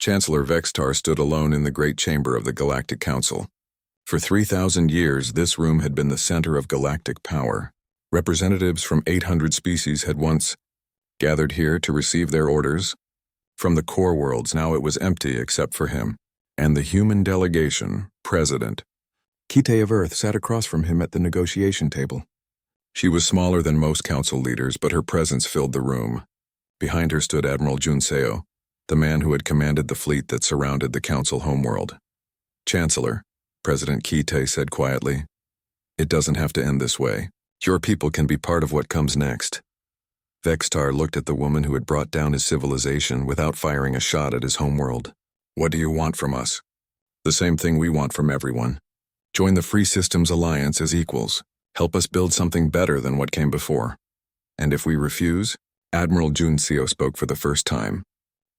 Chancellor Vextar stood alone in the great chamber of the Galactic Council. For 3,000 years, this room had been the center of galactic power. Representatives from 800 species had once gathered here to receive their orders. From the core worlds, now it was empty except for him and the human delegation, President. Kite of Earth sat across from him at the negotiation table. She was smaller than most council leaders, but her presence filled the room. Behind her stood Admiral Junseo, the man who had commanded the fleet that surrounded the council homeworld. Chancellor, President Kite said quietly, "It doesn't have to end this way. Your people can be part of what comes next." Vextar looked at the woman who had brought down his civilization without firing a shot at his homeworld. "What do you want from us?" "The same thing we want from everyone. Join the Free Systems Alliance as equals. Help us build something better than what came before. And if we refuse," Admiral Junseo spoke for the first time,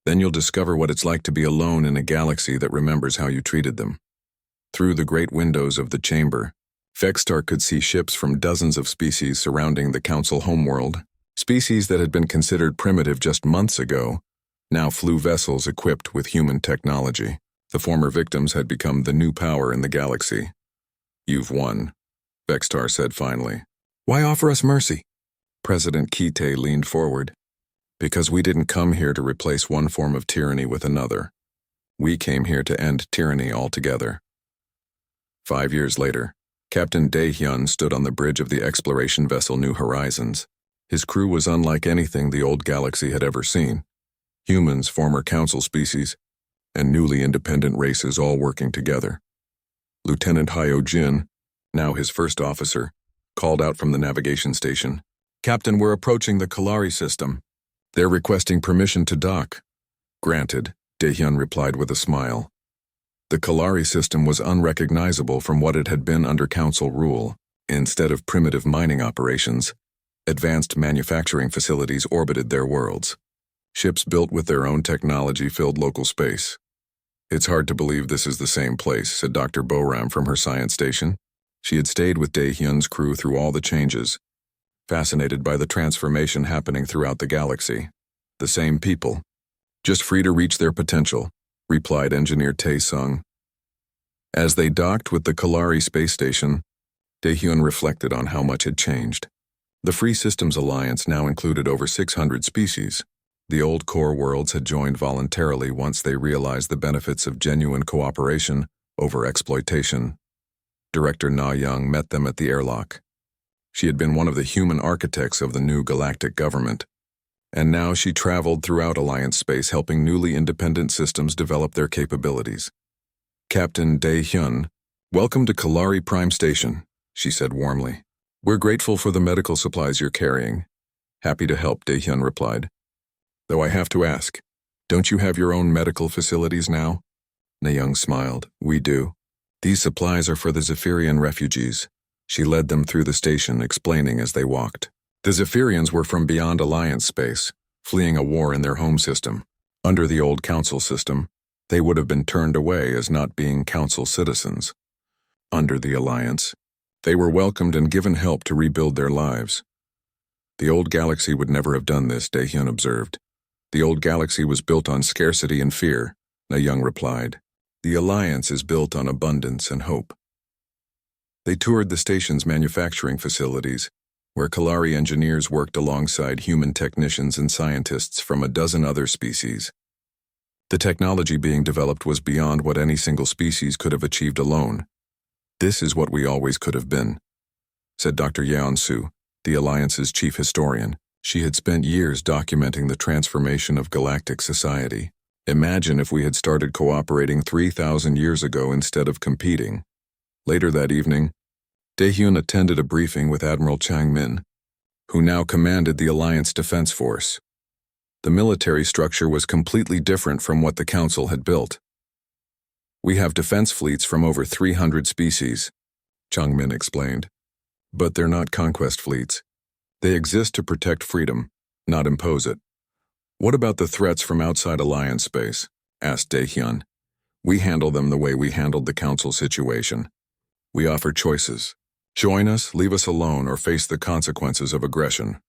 "then you'll discover what it's like to be alone in a galaxy that remembers how you treated them." Through the great windows of the chamber, Vextar could see ships from dozens of species surrounding the council homeworld. Species that had been considered primitive just months ago now flew vessels equipped with human technology. The former victims had become the new power in the galaxy. "You've won," Vextar said finally. "Why offer us mercy?" President Kite leaned forward. "Because we didn't come here to replace one form of tyranny with another. We came here to end tyranny altogether." 5 years later, Captain Dae-hyun stood on the bridge of the exploration vessel New Horizons. His crew was unlike anything the old galaxy had ever seen. Humans, former council species, and newly independent races all working together. Lieutenant Hyo-jin, now his first officer, called out from the navigation station, "Captain, we're approaching the Kalari system. They're requesting permission to dock." "Granted," Dae-hyun replied with a smile. The Kalari system was unrecognizable from what it had been under council rule. Instead of primitive mining operations, advanced manufacturing facilities orbited their worlds. Ships built with their own technology filled local space. "It's hard to believe this is the same place," said Dr. Boram from her science station. She had stayed with Dae-hyun's crew through all the changes, fascinated by the transformation happening throughout the galaxy. "The same people, just free to reach their potential," replied Engineer Tae-sung. As they docked with the Kalari space station, Dae-hyun reflected on how much had changed. The Free Systems Alliance now included over 600 species. The old core worlds had joined voluntarily once they realized the benefits of genuine cooperation over exploitation. Director Na-young met them at the airlock. She had been one of the human architects of the new galactic government, and now she traveled throughout Alliance space helping newly independent systems develop their capabilities. "Captain Dae-hyun, welcome to Kalari Prime Station," she said warmly. "We're grateful for the medical supplies you're carrying." "Happy to help," Dae-hyun replied. "Though I have to ask, don't you have your own medical facilities now?" Na-young smiled. "We do. These supplies are for the Zephyrian refugees." She led them through the station, explaining as they walked. The Zephyrians were from beyond Alliance space, fleeing a war in their home system. Under the old Council system, they would have been turned away as not being Council citizens. Under the Alliance, they were welcomed and given help to rebuild their lives. "The old galaxy would never have done this," Dae-hyun observed. "The old galaxy was built on scarcity and fear," Na-young replied. "The Alliance is built on abundance and hope." They toured the station's manufacturing facilities, where Kalari engineers worked alongside human technicians and scientists from a dozen other species. The technology being developed was beyond what any single species could have achieved alone. "This is what we always could have been," said Dr. Yeon-soo, the Alliance's chief historian. She had spent years documenting the transformation of galactic society. "Imagine if we had started cooperating 3,000 years ago instead of competing." Later that evening, Dae-hyun attended a briefing with Admiral Chang-min, who now commanded the Alliance Defense Force. The military structure was completely different from what the Council had built. "We have defense fleets from over 300 species," Chang-min explained. "But they're not conquest fleets. They exist to protect freedom, not impose it." "What about the threats from outside Alliance space?" asked Dae-hyun. "We handle them the way we handled the Council situation. We offer choices. Join us, leave us alone, or face the consequences of aggression."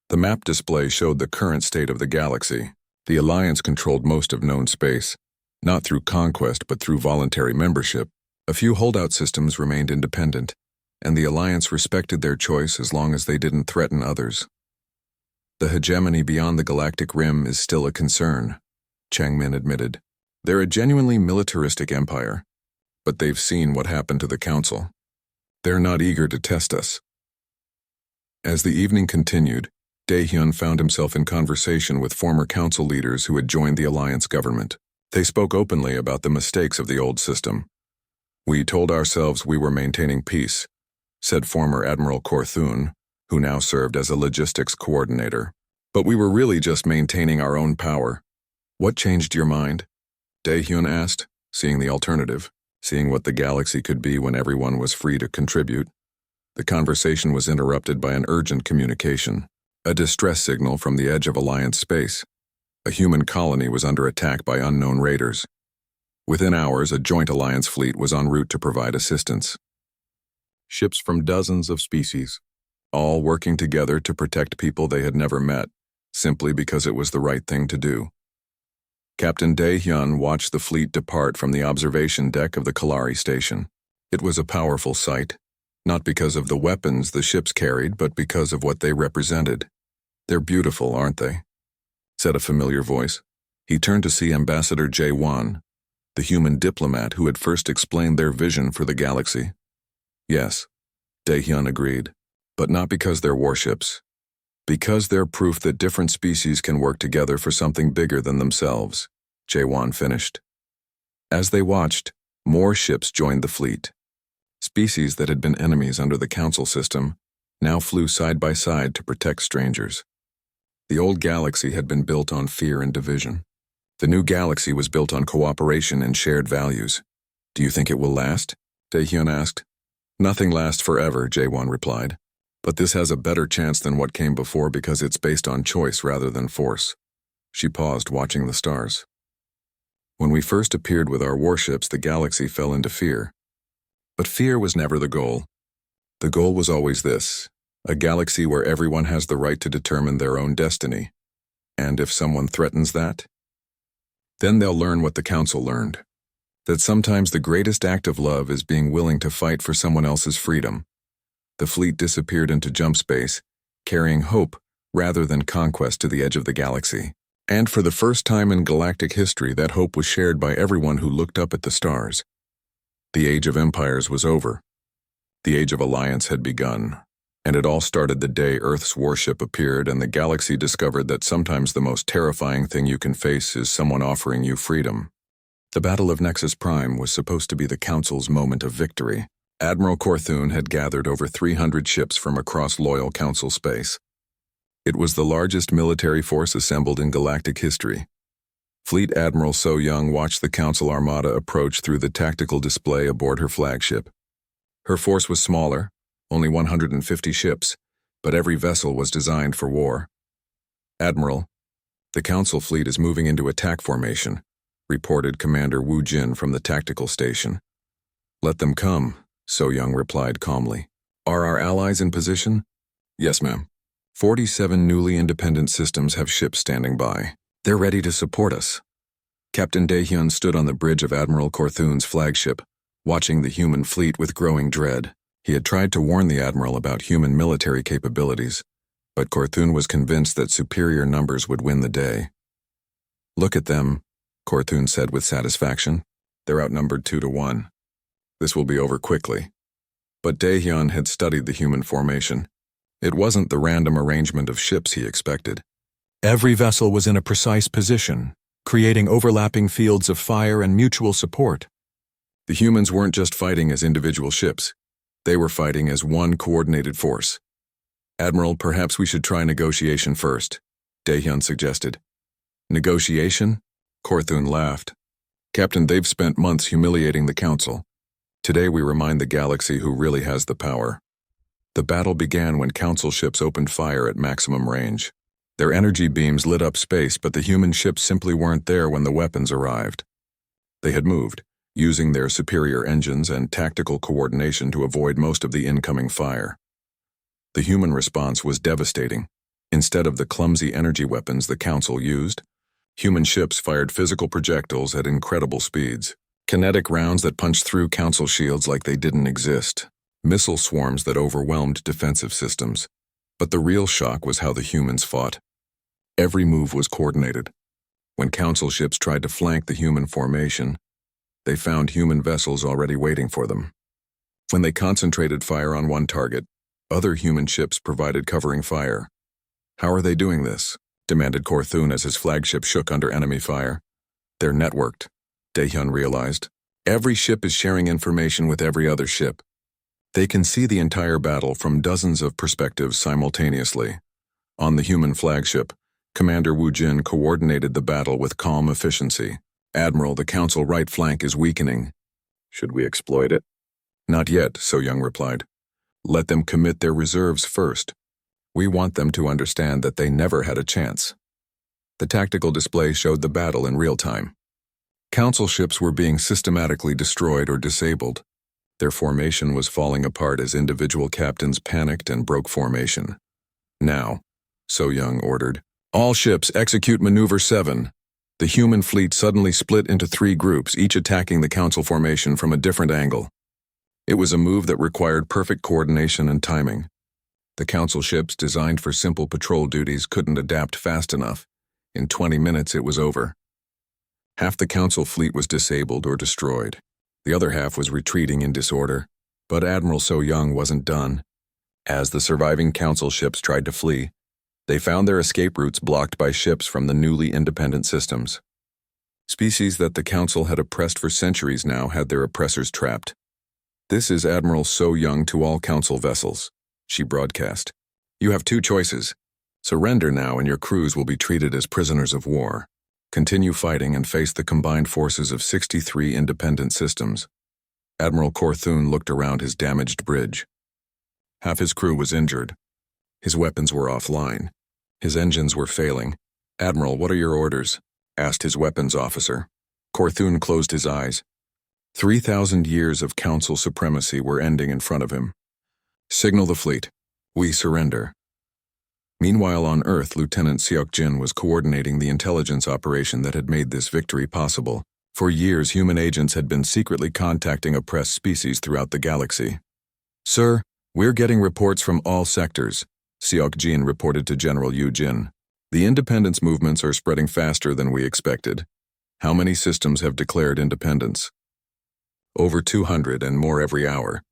The map display showed the current state of the galaxy. The Alliance controlled most of known space, Not through conquest but through voluntary membership. A few holdout systems remained independent, and the Alliance respected their choice as long as they didn't threaten others. The hegemony beyond the galactic rim is still a concern, Changmin admitted. They're a genuinely militaristic empire, but they've seen what happened to the Council. They're not eager to test us. As the evening continued, Daehyun found himself in conversation with former council leaders who had joined the Alliance government. They spoke openly about the mistakes of the old system. "We told ourselves we were maintaining peace," said former Admiral Korthun, who now served as a logistics coordinator. "But we were really just maintaining our own power." "What changed your mind?" Daehyun asked, seeing the alternative, seeing what the galaxy could be when everyone was free to contribute. The conversation was interrupted by an urgent communication, a distress signal from the edge of Alliance space. A human colony was under attack by unknown raiders. Within hours, a joint Alliance fleet was en route to provide assistance. Ships from dozens of species, all working together to protect people they had never met, simply because it was the right thing to do. Captain Daehyun watched the fleet depart from the observation deck of the Kalari station. It was a powerful sight, not because of the weapons the ships carried, but because of what they represented. "They're beautiful, aren't they?" said a familiar voice. He turned to see Ambassador Jae-won, the human diplomat who had first explained their vision for the galaxy. "Yes," Daehyun agreed, "but not because they're warships. Because they're proof that different species can work together for something bigger than themselves," Jae-won finished. As they watched, more ships joined the fleet. Species that had been enemies under the Council system now flew side by side to protect strangers. The old galaxy had been built on fear and division. The new galaxy was built on cooperation and shared values. "Do you think it will last?" Daehyun asked. "Nothing lasts forever," Jae-won replied. "But this has a better chance than what came before because it's based on choice rather than force." She paused, watching the stars. "When we first appeared with our warships, the galaxy fell into fear. But fear was never the goal. The goal was always this: a galaxy where everyone has the right to determine their own destiny. And if someone threatens that, then they'll learn what the Council learned. That sometimes the greatest act of love is being willing to fight for someone else's freedom." The fleet disappeared into jump space, carrying hope rather than conquest to the edge of the galaxy. And for the first time in galactic history, that hope was shared by everyone who looked up at the stars. The Age of Empires was over. The Age of Alliance had begun. And it all started the day Earth's warship appeared and the galaxy discovered that sometimes the most terrifying thing you can face is someone offering you freedom. The Battle of Nexus Prime was supposed to be the Council's moment of victory. Admiral Korthun had gathered over 300 ships from across loyal Council space. It was the largest military force assembled in galactic history. Fleet Admiral So Young watched the Council Armada approach through the tactical display aboard her flagship. Her force was smaller, only 150 ships, but every vessel was designed for war. "Admiral, the Council fleet is moving into attack formation," reported Commander Wu Jin from the tactical station. "Let them come," So Young replied calmly. "Are our allies in position?" "Yes, ma'am. 47 newly independent systems have ships standing by. They're ready to support us." Captain Daehyun stood on the bridge of Admiral Korthun's flagship, watching the human fleet with growing dread. He had tried to warn the Admiral about human military capabilities, but Korthun was convinced that superior numbers would win the day. "Look at them," Korthun said with satisfaction. "They're outnumbered 2-1. This will be over quickly." But Daehyun had studied the human formation. It wasn't the random arrangement of ships he expected. Every vessel was in a precise position, creating overlapping fields of fire and mutual support. The humans weren't just fighting as individual ships. They were fighting as one coordinated force. "Admiral, perhaps we should try negotiation first," Daehyun suggested. "Negotiation?" Korthun laughed. "Captain, they've spent months humiliating the Council. Today we remind the galaxy who really has the power." The battle began when Council ships opened fire at maximum range. Their energy beams lit up space, but the human ships simply weren't there when the weapons arrived. They had moved, using their superior engines and tactical coordination to avoid most of the incoming fire. The human response was devastating. Instead of the clumsy energy weapons the Council used, Human ships fired physical projectiles at incredible speeds. Kinetic rounds that punched through council shields like they didn't exist. Missile swarms that overwhelmed defensive systems. But the real shock was how the humans fought. Every move was coordinated. When council ships tried to flank the human formation, they found human vessels already waiting for them. When they concentrated fire on one target, other human ships provided covering fire. "How are they doing this?" demanded Korthun as his flagship shook under enemy fire. "They're networked," Daehyun realized. "Every ship is sharing information with every other ship. They can see the entire battle from dozens of perspectives simultaneously." On the human flagship, Commander Wu Jin coordinated the battle with calm efficiency. "Admiral, the council right flank is weakening. Should we exploit it?" "Not yet," So Young replied. "Let them commit their reserves first. We want them to understand that they never had a chance." The tactical display showed the battle in real time. Council ships were being systematically destroyed or disabled. Their formation was falling apart as individual captains panicked and broke formation. "Now," So Young ordered, "all ships execute Maneuver 7. The human fleet suddenly split into 3 groups, each attacking the council formation from a different angle. It was a move that required perfect coordination and timing. The council ships designed for simple patrol duties couldn't adapt fast enough. In 20 minutes it was over. Half the council fleet was disabled or destroyed. The other half was retreating in disorder. But Admiral So Young wasn't done. As the surviving council ships tried to flee, they found their escape routes blocked by ships from the newly independent systems. Species that the council had oppressed for centuries now had their oppressors trapped. "This is Admiral So Young to all council vessels," she broadcast. "You have 2 choices. Surrender now and your crews will be treated as prisoners of war. Continue fighting and face the combined forces of 63 independent systems." Admiral Korthun looked around his damaged bridge. Half his crew was injured. His weapons were offline. His engines were failing. "Admiral, what are your orders?" asked his weapons officer. Korthun closed his eyes. 3,000 years of council supremacy were ending in front of him. "Signal the fleet. We surrender." Meanwhile on Earth, Lieutenant Seok-jin was coordinating the intelligence operation that had made this victory possible. For years, human agents had been secretly contacting oppressed species throughout the galaxy. "Sir, we're getting reports from all sectors," Seok-jin reported to General Yu Jin. "The independence movements are spreading faster than we expected. How many systems have declared independence?" "Over 200 and more every hour.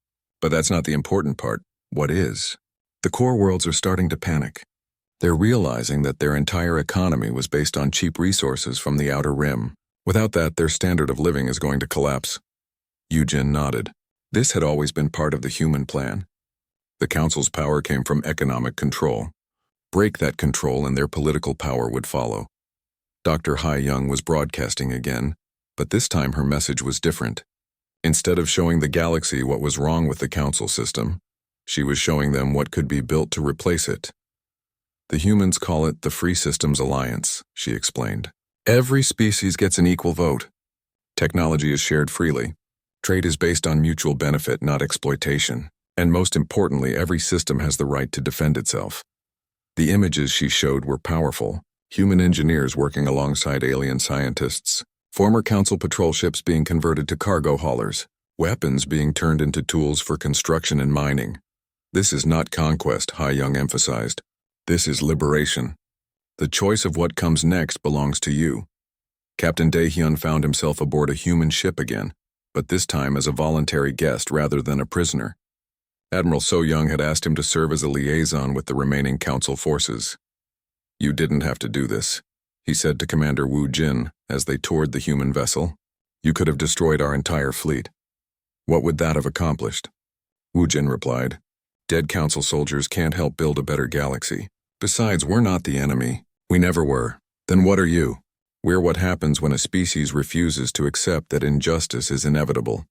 But that's not the important part. What is?" "The core worlds are starting to panic. They're realizing that their entire economy was based on cheap resources from the outer rim. Without that, their standard of living is going to collapse." Yu Jin nodded. This had always been part of the human plan. The council's power came from economic control. Break that control and their political power would follow. Dr. Hai Young was broadcasting again, but this time her message was different. Instead of showing the galaxy what was wrong with the council system, she was showing them what could be built to replace it. "The humans call it the Free Systems Alliance," she explained. "Every species gets an equal vote. Technology is shared freely. Trade is based on mutual benefit, not exploitation. And most importantly, every system has the right to defend itself." The images she showed were powerful. Human engineers working alongside alien scientists. Former council patrol ships being converted to cargo haulers. Weapons being turned into tools for construction and mining. "This is not conquest," Hai Young emphasized. "This is liberation. The choice of what comes next belongs to you." Captain Daehyun found himself aboard a human ship again, but this time as a voluntary guest rather than a prisoner. Admiral So Young had asked him to serve as a liaison with the remaining council forces. "You didn't have to do this," he said to Commander Wu Jin as they toured the human vessel. "You could have destroyed our entire fleet." "What would that have accomplished?" Wu Jin replied. "Dead council soldiers can't help build a better galaxy. Besides, we're not the enemy. We never were. Then what are you? We're what happens when a species refuses to accept that injustice is inevitable."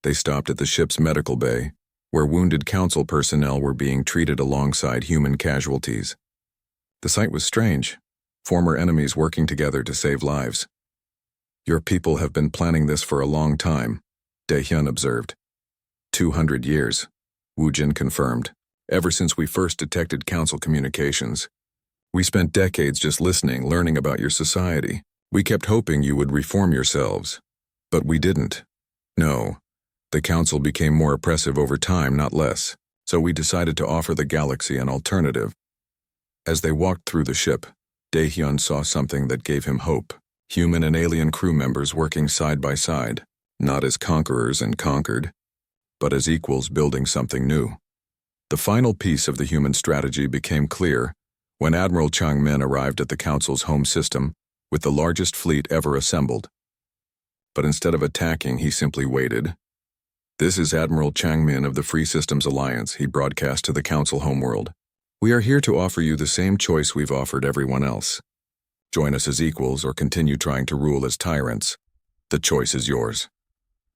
They stopped at the ship's medical bay, where wounded council personnel were being treated alongside human casualties. The sight was strange. Former enemies working together to save lives. "Your people have been planning this for a long time," Daehyun observed. 200 years, Wu Jin confirmed. "Ever since we first detected council communications. We spent decades just listening, learning about your society. We kept hoping you would reform yourselves. But we didn't. No. The Council became more oppressive over time, not less. So we decided to offer the galaxy an alternative. As they walked through the ship, Daehyun saw something that gave him hope. Human and alien crew members working side by side, not as conquerors and conquered, but as equals building something new. The final piece of the human strategy became clear when Admiral Changmin arrived at the Council's home system with the largest fleet ever assembled. But instead of attacking, he simply waited. "This is Admiral Changmin of the Free Systems Alliance," he broadcast to the Council homeworld. "We are here to offer you the same choice we've offered everyone else. Join us as equals or continue trying to rule as tyrants. The choice is yours."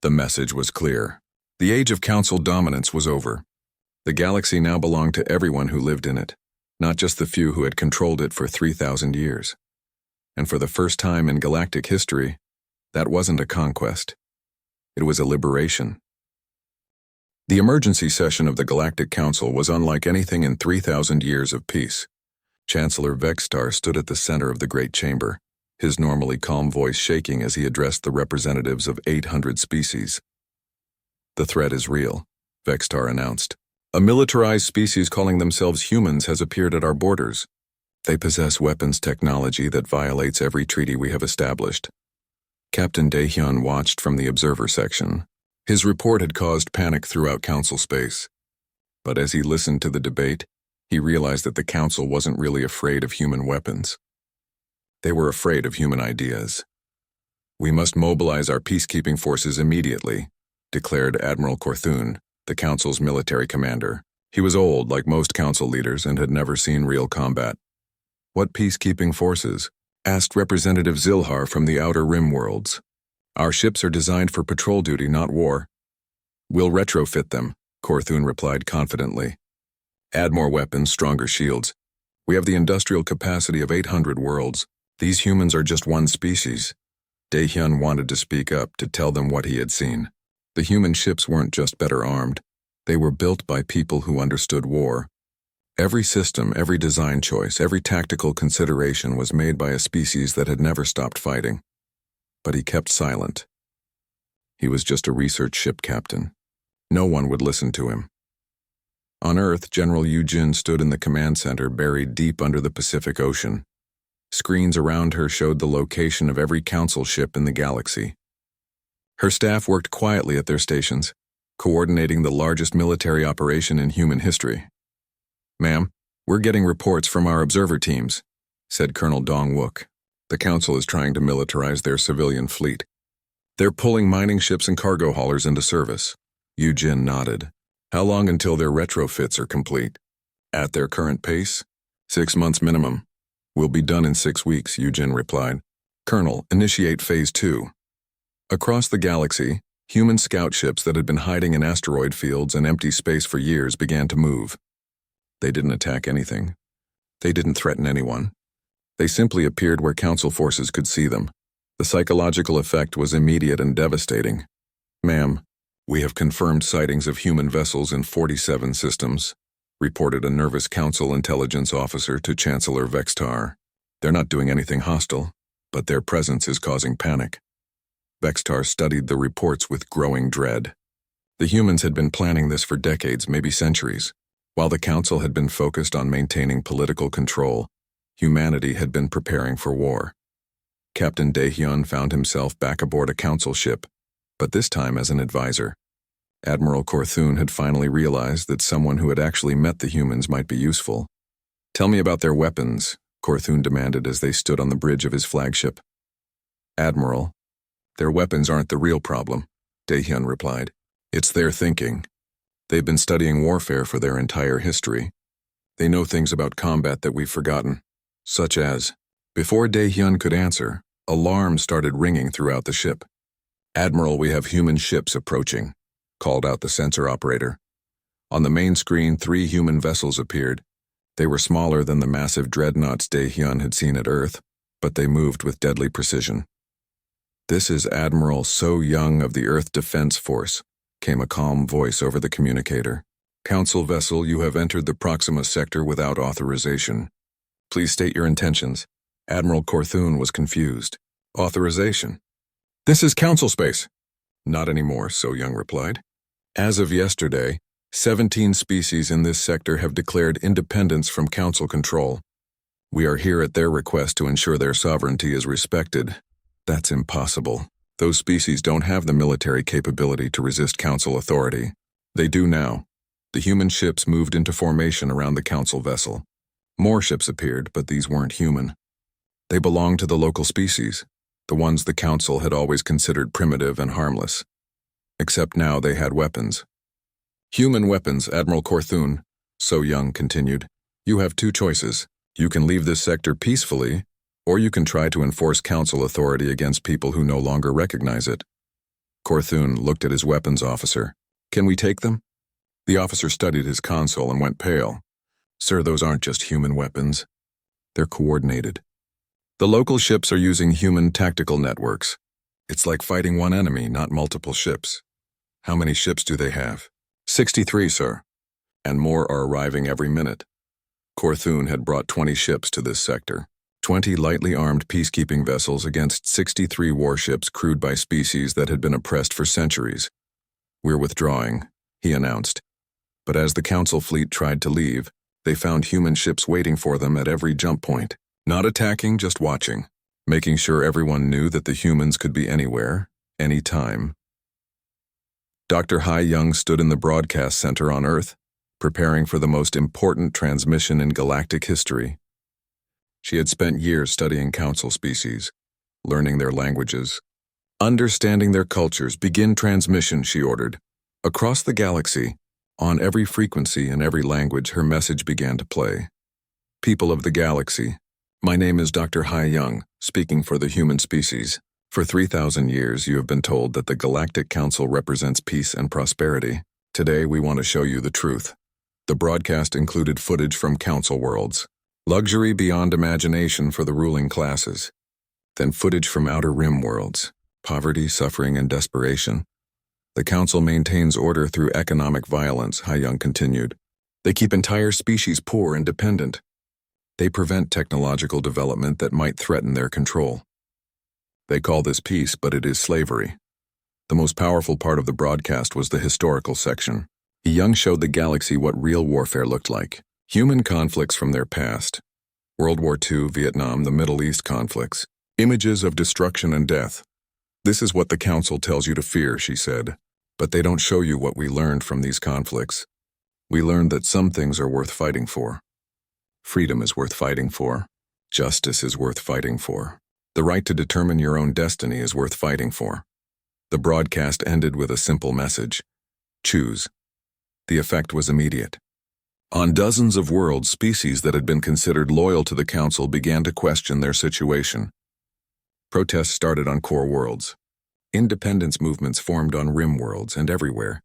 The message was clear. The age of Council dominance was over. The galaxy now belonged to everyone who lived in it, not just the few who had controlled it for 3,000 years. And for the first time in galactic history, that wasn't a conquest. It was a liberation. The emergency session of the Galactic Council was unlike anything in 3,000 years of peace. Chancellor Vextar stood at the center of the Great Chamber, his normally calm voice shaking as he addressed the representatives of 800 species. "The threat is real," Vextar announced. "A militarized species calling themselves humans has appeared at our borders. They possess weapons technology that violates every treaty we have established." Captain Daehyun watched from the observer section. His report had caused panic throughout Council space. But as he listened to the debate, he realized that the Council wasn't really afraid of human weapons. They were afraid of human ideas. "We must mobilize our peacekeeping forces immediately," declared Admiral Korthun, the Council's military commander. He was old, like most Council leaders, and had never seen real combat. "What peacekeeping forces?" asked Representative Zilhar from the Outer Rim worlds. "Our ships are designed for patrol duty, not war." "We'll retrofit them," Korthun replied confidently. "Add more weapons, stronger shields. We have the industrial capacity of 800 worlds. These humans are just one species." Daehyun wanted to speak up, to tell them what he had seen. The human ships weren't just better armed. They were built by people who understood war. Every system, every design choice, every tactical consideration was made by a species that had never stopped fighting. But he kept silent. He was just a research ship captain. No one would listen to him. On Earth, General Yujin stood in the command center buried deep under the Pacific Ocean. Screens around her showed the location of every Council ship in the galaxy. Her staff worked quietly at their stations, coordinating the largest military operation in human history. "Ma'am, we're getting reports from our observer teams," said Colonel Dong-wook. "The Council is trying to militarize their civilian fleet. They're pulling mining ships and cargo haulers into service." Yujin nodded. "How long until their retrofits are complete?" "At their current pace? 6 months minimum. We'll be done in 6 weeks, Yujin replied. "Colonel, initiate Phase 2. Across the galaxy, human scout ships that had been hiding in asteroid fields and empty space for years began to move. They didn't attack anything. They didn't threaten anyone. They simply appeared where Council forces could see them. The psychological effect was immediate and devastating. "Ma'am, we have confirmed sightings of human vessels in 47 systems," reported a nervous Council intelligence officer to Chancellor Vextar. "They're not doing anything hostile, but their presence is causing panic." Vextar studied the reports with growing dread. The humans had been planning this for decades, maybe centuries. While the Council had been focused on maintaining political control, humanity had been preparing for war. Captain Daehyun found himself back aboard a Council ship, but this time as an advisor. Admiral Korthun had finally realized that someone who had actually met the humans might be useful. "Tell me about their weapons," Korthun demanded as they stood on the bridge of his flagship. "Admiral, their weapons aren't the real problem," Daehyun replied. "It's their thinking. They've been studying warfare for their entire history. They know things about combat that we've forgotten, such as..." Before Daehyun could answer, alarms started ringing throughout the ship. "Admiral, we have human ships approaching," called out the sensor operator. On the main screen, 3 human vessels appeared. They were smaller than the massive dreadnoughts Daehyun had seen at Earth, but they moved with deadly precision. "This is Admiral So Young of the Earth Defense Force," came a calm voice over the communicator. "Council vessel, you have entered the Proxima sector without authorization. Please state your intentions. Admiral Korthun was confused. Authorization. This is Council space. Not anymore, So Young replied. As of yesterday, 17 species in this sector have declared independence from Council control. We are here at their request to ensure their sovereignty is respected. That's impossible. Those species don't have the military capability to resist Council authority. They do now. The human ships moved into formation around the Council vessel. More ships appeared, but these weren't human. They belonged to the local species, the ones the Council had always considered primitive and harmless. Except now they had weapons. Human weapons, Admiral Korthun, So Young continued. You have two choices. You can leave this sector peacefully, or you can try to enforce Council authority against people who no longer recognize it. Korthun looked at his weapons officer. Can we take them? The officer studied his console and went pale. Sir, those aren't just human weapons. They're coordinated. The local ships are using human tactical networks. It's like fighting one enemy, not multiple ships. How many ships do they have? 63, sir. And more are arriving every minute. Korthun had brought 20 ships to this sector. 20 lightly armed peacekeeping vessels against 63 warships crewed by species that had been oppressed for centuries. We're withdrawing, he announced. But as the Council fleet tried to leave, they found human ships waiting for them at every jump point. Not attacking, just watching, making sure everyone knew that the humans could be anywhere, anytime. Dr. Hai Young stood in the broadcast center on Earth, preparing for the most important transmission in galactic history. She had spent years studying Council species, learning their languages, understanding their cultures. Begin transmission, she ordered. Across the galaxy, on every frequency and every language, her message began to play. People of the galaxy, my name is Dr. Hai Young, speaking for the human species. For 3,000 years, you have been told that the Galactic Council represents peace and prosperity. Today, we want to show you the truth. The broadcast included footage from Council worlds, luxury beyond imagination for the ruling classes. Then footage from Outer Rim worlds, poverty, suffering, and desperation. The Council maintains order through economic violence, Hai Young continued. They keep entire species poor and dependent. They prevent technological development that might threaten their control. They call this peace, but it is slavery. The most powerful part of the broadcast was the historical section. Young showed the galaxy what real warfare looked like. Human conflicts from their past. World War II, Vietnam, the Middle East conflicts. Images of destruction and death. This is what the Council tells you to fear, she said. But they don't show you what we learned from these conflicts. We learned that some things are worth fighting for. Freedom is worth fighting for. Justice is worth fighting for. The right to determine your own destiny is worth fighting for. The broadcast ended with a simple message. Choose. The effect was immediate. On dozens of worlds, species that had been considered loyal to the Council began to question their situation. Protests started on core worlds. Independence movements formed on rim worlds and everywhere.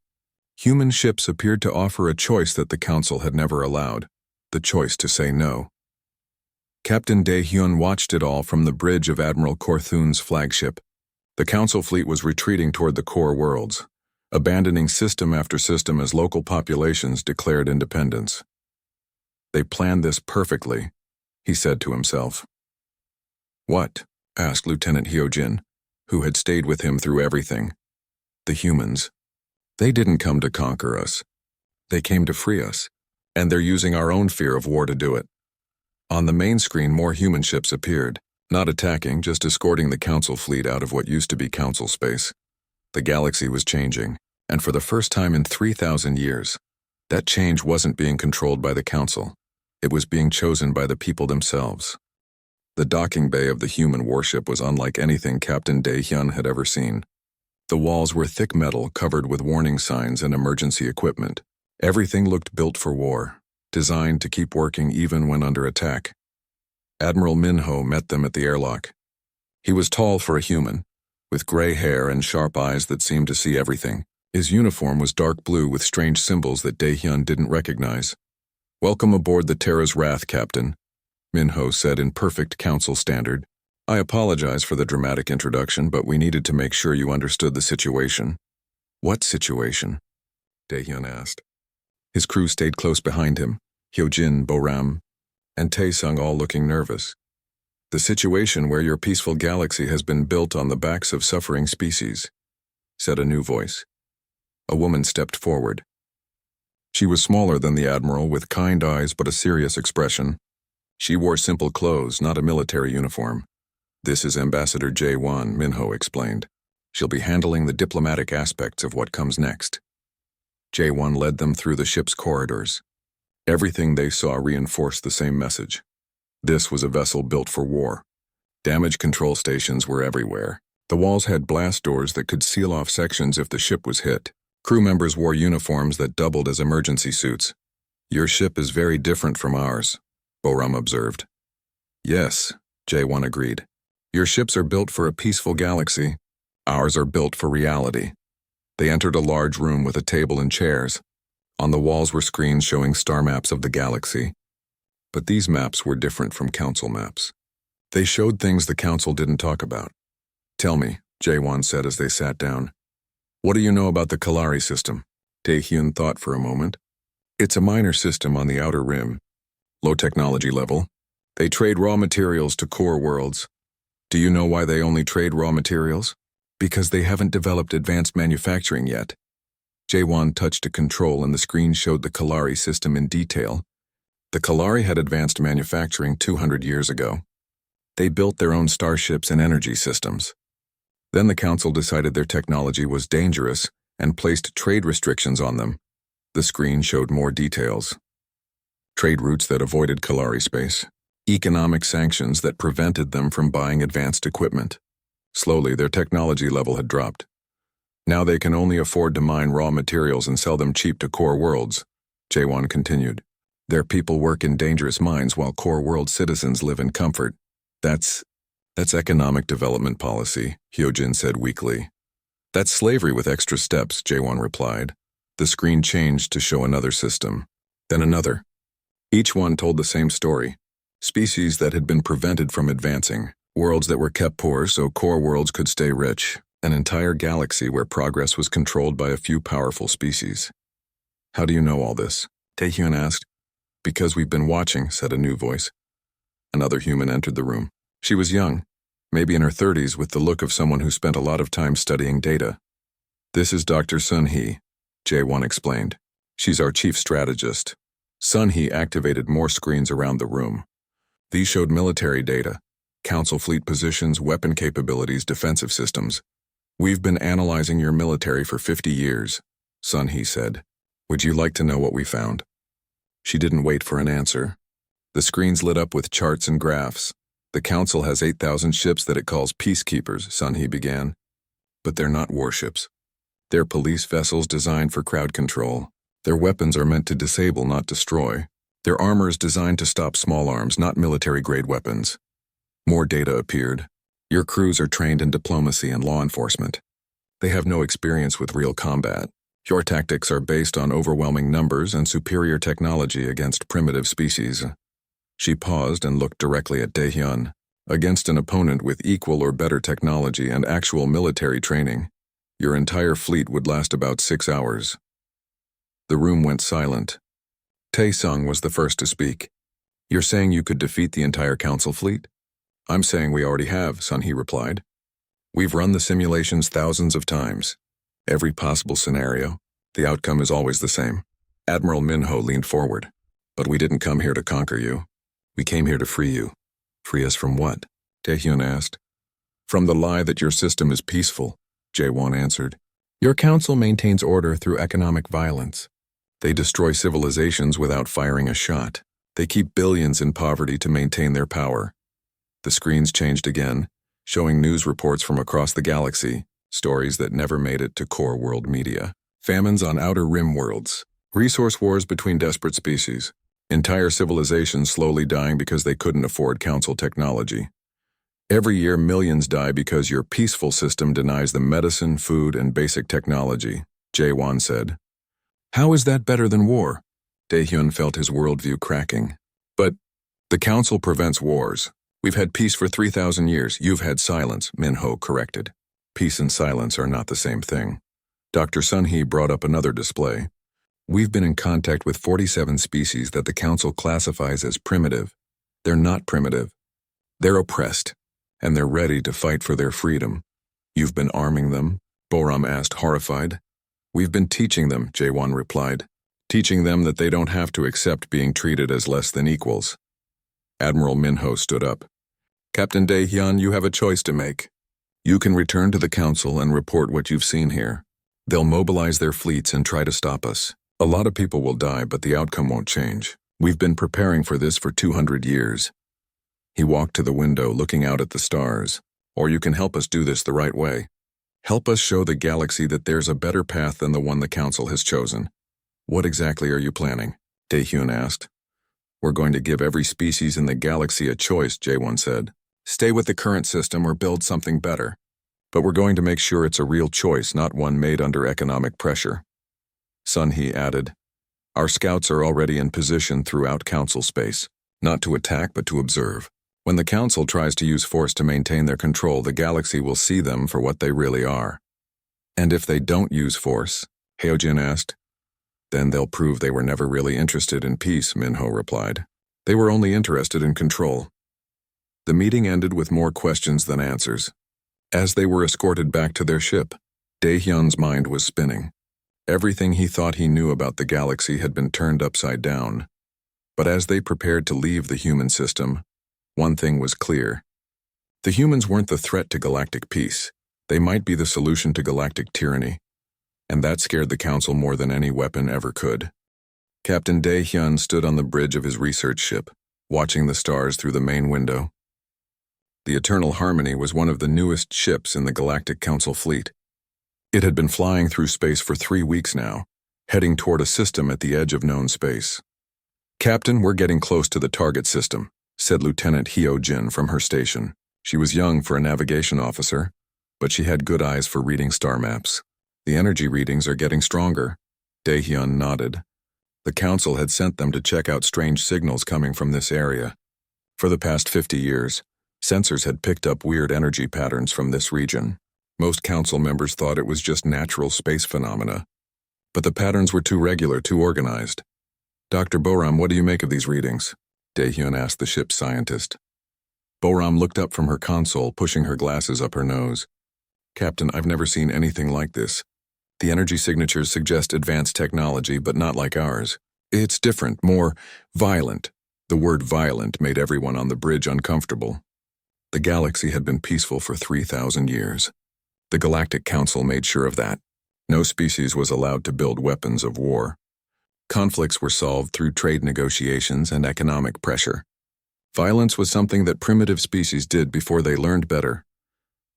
Human ships appeared to offer a choice that the Council had never allowed. The choice to say no. Captain Dae-hyun watched it all from the bridge of Admiral Korthun's flagship. The Council fleet was retreating toward the core worlds, abandoning system after system as local populations declared independence. They planned this perfectly, he said to himself. What? Asked Lieutenant Hyojin, who had stayed with him through everything. The humans. They didn't come to conquer us. They came to free us. And they're using our own fear of war to do it. On the main screen, more human ships appeared, not attacking, just escorting the Council fleet out of what used to be Council space. The galaxy was changing, and for the first time in 3,000 years, that change wasn't being controlled by the Council. It was being chosen by the people themselves. The docking bay of the human warship was unlike anything Captain Dae-hyun had ever seen. The walls were thick metal covered with warning signs and emergency equipment. Everything looked built for war, designed to keep working even when under attack. Admiral Minho met them at the airlock. He was tall for a human, with gray hair and sharp eyes that seemed to see everything. His uniform was dark blue with strange symbols that Dae-hyun didn't recognize. Welcome aboard the Terra's Wrath, Captain, Minho said in perfect Council standard. I apologize for the dramatic introduction, but we needed to make sure you understood the situation. What situation? Dae-hyun asked. His crew stayed close behind him, Hyojin, Boram, and Taesung all looking nervous. The situation where your peaceful galaxy has been built on the backs of suffering species, said a new voice. A woman stepped forward. She was smaller than the admiral, with kind eyes but a serious expression. She wore simple clothes, not a military uniform. This is Ambassador Jae-won, Minho explained. She'll be handling the diplomatic aspects of what comes next. Jae-won led them through the ship's corridors. Everything they saw reinforced the same message. This was a vessel built for war. Damage control stations were everywhere. The walls had blast doors that could seal off sections if the ship was hit. Crew members wore uniforms that doubled as emergency suits. Your ship is very different from ours, Boram observed. Yes, Jae-won agreed. Your ships are built for a peaceful galaxy. Ours are built for reality. They entered a large room with a table and chairs. On the walls were screens showing star maps of the galaxy. But these maps were different from Council maps. They showed things the Council didn't talk about. Tell me, Jae-won said as they sat down. What do you know about the Kalari system? Tae-hyun thought for a moment. It's a minor system on the outer rim. Low technology level. They trade raw materials to core worlds. Do you know why they only trade raw materials? Because they haven't developed advanced manufacturing yet. Jae-won touched a control and the screen showed the Kalari system in detail. The Kalari had advanced manufacturing 200 years ago. They built their own starships and energy systems. Then the Council decided their technology was dangerous and placed trade restrictions on them. The screen showed more details. Trade routes that avoided Kalari space. Economic sanctions that prevented them from buying advanced equipment. Slowly, their technology level had dropped. Now they can only afford to mine raw materials and sell them cheap to core worlds, Jae-won continued. Their people work in dangerous mines while core world citizens live in comfort. That's economic development policy, Hyojin said weakly. That's slavery with extra steps, Jae-won replied. The screen changed to show another system, then another. Each one told the same story. Species that had been prevented from advancing, worlds that were kept poor so core worlds could stay rich, an entire galaxy where progress was controlled by a few powerful species. How do you know all this? Tae-hyun asked. Because we've been watching, said a new voice. Another human entered the room. She was young, maybe in her 30s, with the look of someone who spent a lot of time studying data. This is Dr. Sun-hee, Jae-won explained. She's our chief strategist. Sun-hee activated more screens around the room. These showed military data, Council fleet positions, weapon capabilities, defensive systems. We've been analyzing your military for 50 years, Sun-hee said. Would you like to know what we found? She didn't wait for an answer. The screens lit up with charts and graphs. The Council has 8,000 ships that it calls peacekeepers, Sun-hee began. But they're not warships. They're police vessels designed for crowd control. Their weapons are meant to disable, not destroy. Their armor is designed to stop small arms, not military-grade weapons. More data appeared. Your crews are trained in diplomacy and law enforcement. They have no experience with real combat. Your tactics are based on overwhelming numbers and superior technology against primitive species. She paused and looked directly at Tae-hyun. Against an opponent with equal or better technology and actual military training, your entire fleet would last about 6 hours. The room went silent. Tae-sung was the first to speak. You're saying you could defeat the entire Council fleet? I'm saying we already have, Sun-hee replied. We've run the simulations thousands of times. Every possible scenario, the outcome is always the same. Admiral Minho leaned forward. But we didn't come here to conquer you. We came here to free you. Free us from what? Tae-hyun asked. From the lie that your system is peaceful, Jae-won answered. Your council maintains order through economic violence. They destroy civilizations without firing a shot. They keep billions in poverty to maintain their power. The screens changed again, showing news reports from across the galaxy, stories that never made it to core world media. Famines on outer rim worlds. Resource wars between desperate species. Entire civilizations slowly dying because they couldn't afford council technology. Every year millions die because your peaceful system denies them medicine, food, and basic technology, Jae-won said. How is that better than war? Tae-hyun felt his worldview cracking. But the council prevents wars. We've had peace for 3,000 years. You've had silence, Minho corrected. Peace and silence are not the same thing. Dr. Sun-hee brought up another display. We've been in contact with 47 species that the Council classifies as primitive, They're not primitive. They're oppressed, and they're ready to fight for their freedom. You've been arming them? Boram asked, horrified. We've been teaching them, Jaewon replied. Teaching them that they don't have to accept being treated as less than equals. Admiral Minho stood up. Captain Dae-hyun, you have a choice to make. You can return to the council and report what you've seen here. They'll mobilize their fleets and try to stop us. A lot of people will die, but the outcome won't change. We've been preparing for this for 200 years. He walked to the window, looking out at the stars. Or you can help us do this the right way. Help us show the galaxy that there's a better path than the one the council has chosen. What exactly are you planning? Dae-hyun asked. We're going to give every species in the galaxy a choice, Jaewon said. Stay with the current system or build something better. But we're going to make sure it's a real choice, not one made under economic pressure. Sun-hee added, our scouts are already in position throughout council space, not to attack but to observe. When the council tries to use force to maintain their control, the galaxy will see them for what they really are. And if they don't use force, Hyojin asked, then they'll prove they were never really interested in peace, Minho replied. They were only interested in control. The meeting ended with more questions than answers. As they were escorted back to their ship, Dae-hyun's mind was spinning. Everything he thought he knew about the galaxy had been turned upside down. But as they prepared to leave the human system, one thing was clear. The humans weren't the threat to galactic peace. They might be the solution to galactic tyranny. And that scared the council more than any weapon ever could. Captain Dae-hyun stood on the bridge of his research ship, watching the stars through the main window. The Eternal Harmony was one of the newest ships in the Galactic Council fleet. It had been flying through space for 3 weeks now, heading toward a system at the edge of known space. Captain, we're getting close to the target system, said Lieutenant Hyojin from her station. She was young for a navigation officer, but she had good eyes for reading star maps. The energy readings are getting stronger. Dae-hyun nodded. The council had sent them to check out strange signals coming from this area. For the past 50 years, sensors had picked up weird energy patterns from this region. Most council members thought it was just natural space phenomena. But the patterns were too regular, too organized. Dr. Boram, what do you make of these readings? Dae-hyun asked the ship's scientist. Boram looked up from her console, pushing her glasses up her nose. Captain, I've never seen anything like this. The energy signatures suggest advanced technology, but not like ours. It's different, more violent. The word violent made everyone on the bridge uncomfortable. The galaxy had been peaceful for 3,000 years. The Galactic Council made sure of that. No species was allowed to build weapons of war. Conflicts were solved through trade negotiations and economic pressure. Violence was something that primitive species did before they learned better.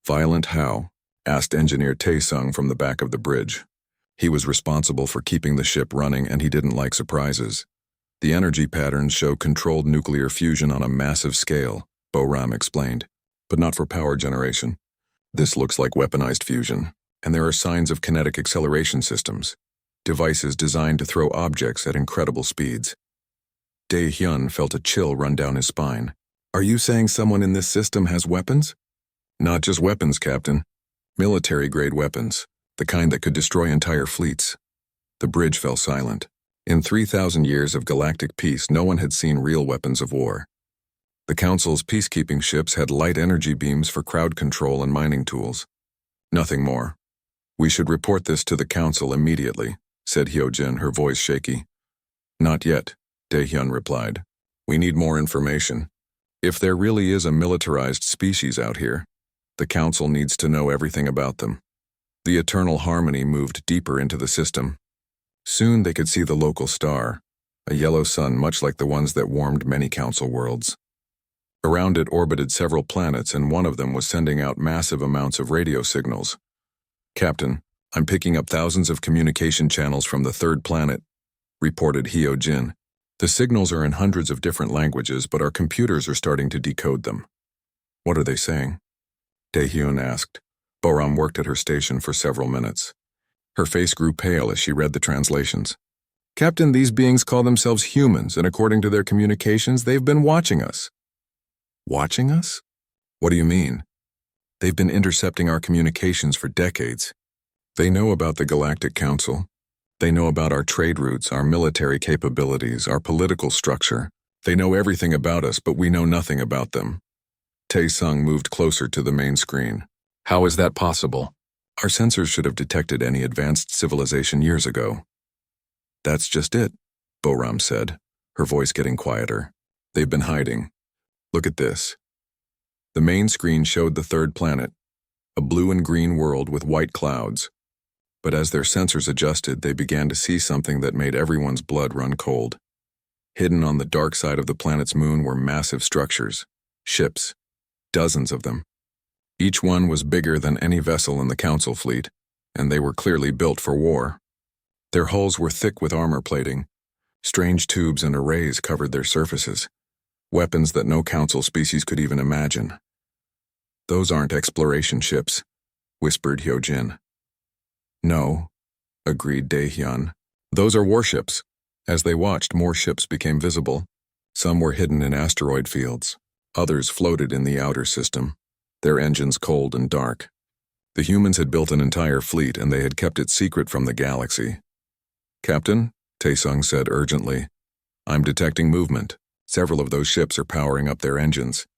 Violent how? Asked Engineer Tae-sung from the back of the bridge. He was responsible for keeping the ship running, and he didn't like surprises. The energy patterns show controlled nuclear fusion on a massive scale, Boram explained, but not for power generation. This looks like weaponized fusion, and there are signs of kinetic acceleration systems, devices designed to throw objects at incredible speeds. Dae-hyun felt a chill run down his spine. Are you saying someone in this system has weapons? Not just weapons, Captain. Military-grade weapons, the kind that could destroy entire fleets. The bridge fell silent. In 3,000 years of galactic peace, no one had seen real weapons of war. The Council's peacekeeping ships had light energy beams for crowd control and mining tools. Nothing more. We should report this to the Council immediately, said Hyojin, her voice shaky. Not yet, Dae-hyun replied. We need more information. If there really is a militarized species out here, the Council needs to know everything about them. The Eternal Harmony moved deeper into the system. Soon they could see the local star, a yellow sun much like the ones that warmed many Council worlds. Around it orbited several planets, and one of them was sending out massive amounts of radio signals. Captain, I'm picking up thousands of communication channels from the third planet, reported Hyojin. The signals are in hundreds of different languages, but our computers are starting to decode them. What are they saying? Dae-hyun asked. Boram worked at her station for several minutes. Her face grew pale as she read the translations. Captain, these beings call themselves humans, and according to their communications, they've been watching us. Watching us? What do you mean? They've been intercepting our communications for decades. They know about the Galactic Council. They know about our trade routes, our military capabilities, our political structure. They know everything about us, but we know nothing about them. Tae-sung moved closer to the main screen. How is that possible? Our sensors should have detected any advanced civilization years ago. That's just it, Boram said, her voice getting quieter. They've been hiding. Look at this. The main screen showed the third planet, a blue and green world with white clouds. But as their sensors adjusted, they began to see something that made everyone's blood run cold. Hidden on the dark side of the planet's moon were massive structures, ships, dozens of them. Each one was bigger than any vessel in the Council fleet, and they were clearly built for war. Their hulls were thick with armor plating. Strange tubes and arrays covered their surfaces, weapons that no Council species could even imagine. Those aren't exploration ships, whispered Hyojin. No, agreed Daehyun. Those are warships. As they watched, more ships became visible. Some were hidden in asteroid fields. Others floated in the outer system, their engines cold and dark. The humans had built an entire fleet, and they had kept it secret from the galaxy. Captain, Tae-sung said urgently, I'm detecting movement. Several of those ships are powering up their engines.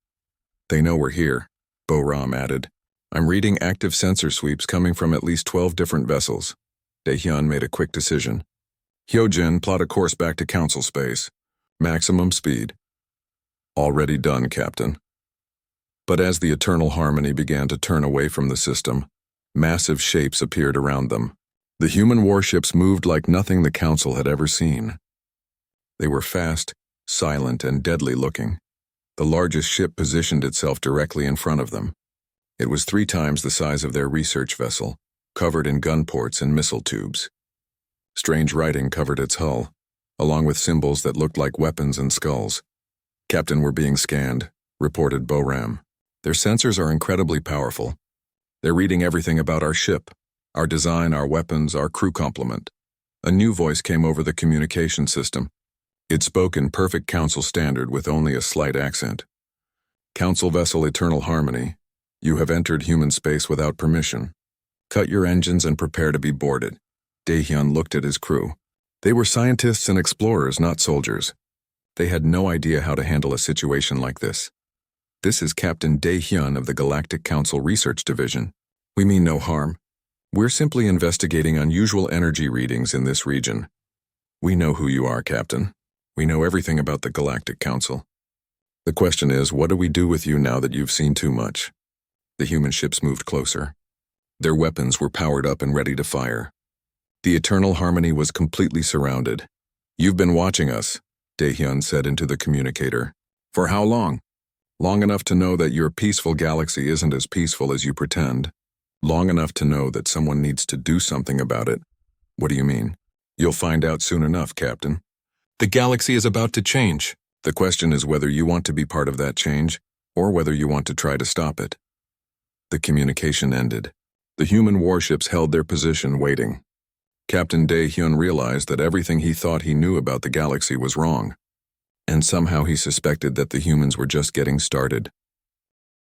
They know we're here, Boram added. I'm reading active sensor sweeps coming from at least 12 different vessels. Daehyun made a quick decision. Hyojin, plot a course back to Council space. Maximum speed. Already done, Captain. But as the Eternal Harmony began to turn away from the system, massive shapes appeared around them. The human warships moved like nothing the Council had ever seen. They were fast, silent, and deadly looking. The largest ship positioned itself directly in front of them. It was 3 times the size of their research vessel, covered in gun ports and missile tubes. Strange writing covered its hull, along with symbols that looked like weapons and skulls. Captain, we're being scanned, reported Boram. Their sensors are incredibly powerful. They're reading everything about our ship, our design, our weapons, our crew complement. A new voice came over the communication system. It spoke in perfect Council standard with only a slight accent. Council vessel Eternal Harmony, you have entered human space without permission. Cut your engines and prepare to be boarded. Daehyun looked at his crew. They were scientists and explorers, not soldiers. They had no idea how to handle a situation like this. This is Captain Daehyun of the Galactic Council Research Division. We mean no harm. We're simply investigating unusual energy readings in this region. We know who you are, Captain. We know everything about the Galactic Council. The question is, what do we do with you now that you've seen too much? The human ships moved closer. Their weapons were powered up and ready to fire. The Eternal Harmony was completely surrounded. You've been watching us, Daehyun said into the communicator. For how long? Long enough to know that your peaceful galaxy isn't as peaceful as you pretend. Long enough to know that someone needs to do something about it. What do you mean? You'll find out soon enough, Captain. The galaxy is about to change. The question is whether you want to be part of that change, or whether you want to try to stop it. The communication ended. The human warships held their position, waiting. Captain Daehyun realized that everything he thought he knew about the galaxy was wrong. And somehow he suspected that the humans were just getting started.